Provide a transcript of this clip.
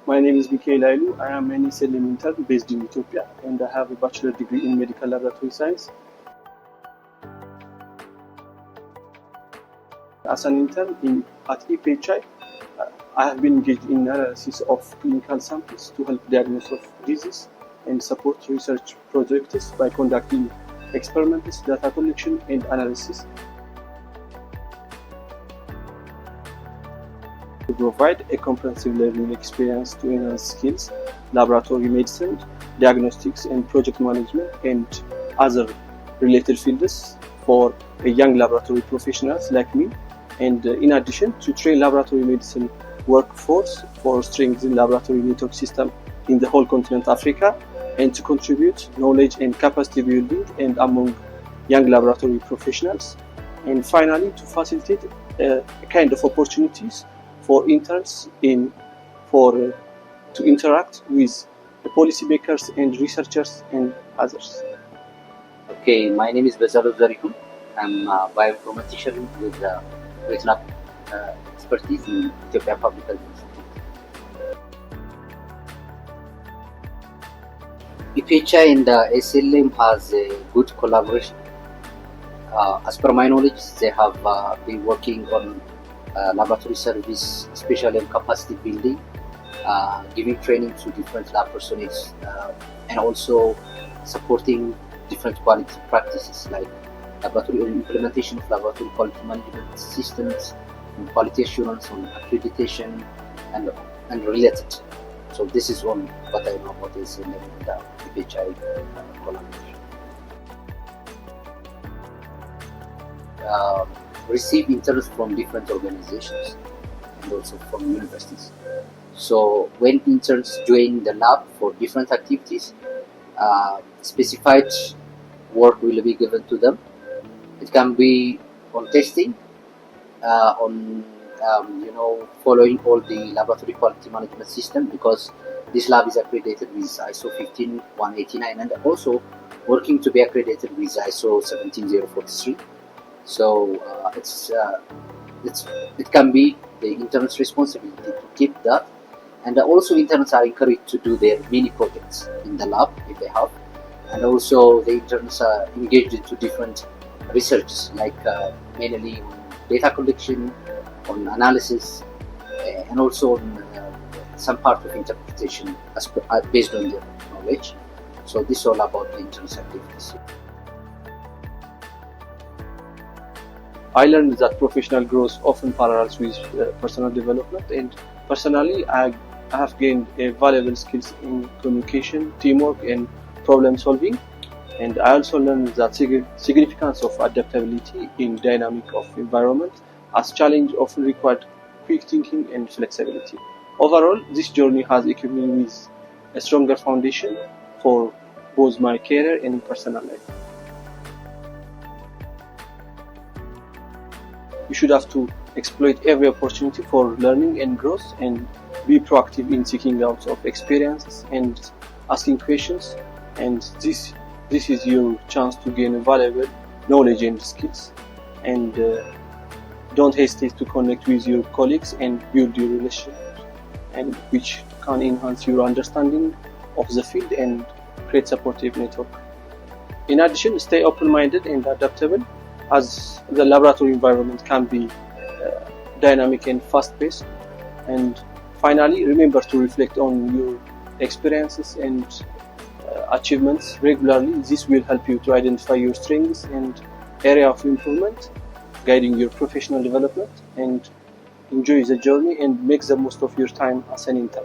My name is Michael Hailu. I am an ASLM intern based in Ethiopia, and I have a bachelor degree in medical laboratory science. As an intern at EPHI, I have been engaged in analysis of clinical samples to help diagnose of disease and support research projects by conducting experiments, data collection, and analysis. To provide a comprehensive learning experience to enhance skills, laboratory medicine, diagnostics, and project management, and other related fields for young laboratory professionals like me. And in addition, to train laboratory medicine workforce for strengthening laboratory network system in the whole continent Africa, and to contribute knowledge and capacity building and among young laboratory professionals. And finally, to facilitate a kind of opportunities for interns to interact with the policymakers and researchers and others. Okay, my name is Bezalo Zarihun. I'm a bioinformatician with lab expertise in Ethiopian Public Health Institute. EPHI and the ASLM has a good collaboration. As per my knowledge, they have been working on laboratory service, especially on capacity building, giving training to different lab personnel, and also supporting different quality practices like laboratory implementation of laboratory quality management systems, and quality assurance on accreditation, and related. So this is all what I know about this in the EPHI collaboration. Receive interns from different organizations and also from universities. So when interns join the lab for different activities, specified work will be given to them. It can be on testing, on following all the laboratory quality management system, because this lab is accredited with ISO 15189 and also working to be accredited with ISO 17043. So it can be the intern's responsibility to keep that, and also interns are encouraged to do their mini projects in the lab if they have, and also the interns are engaged into different research like mainly on data collection, on analysis, and also on some part of interpretation based on their knowledge. So this is all about the interns activities. I learned that professional growth often parallels with personal development, and personally I have gained valuable skills in communication, teamwork, and problem solving. And I also learned that significance of adaptability in dynamic of environment, as challenge often required quick thinking and flexibility. Overall, this journey has equipped me with a stronger foundation for both my career and personal life. You should have to exploit every opportunity for learning and growth, and be proactive in seeking out of experiences and asking questions. And this is your chance to gain valuable knowledge and skills. And don't hesitate to connect with your colleagues and build your relationships, and which can enhance your understanding of the field and create supportive network. In addition, stay open-minded and adaptable, as the laboratory environment can be dynamic and fast-paced. And finally, remember to reflect on your experiences and achievements regularly. This will help you to identify your strengths and area of improvement, guiding your professional development. And enjoy the journey and make the most of your time as an intern.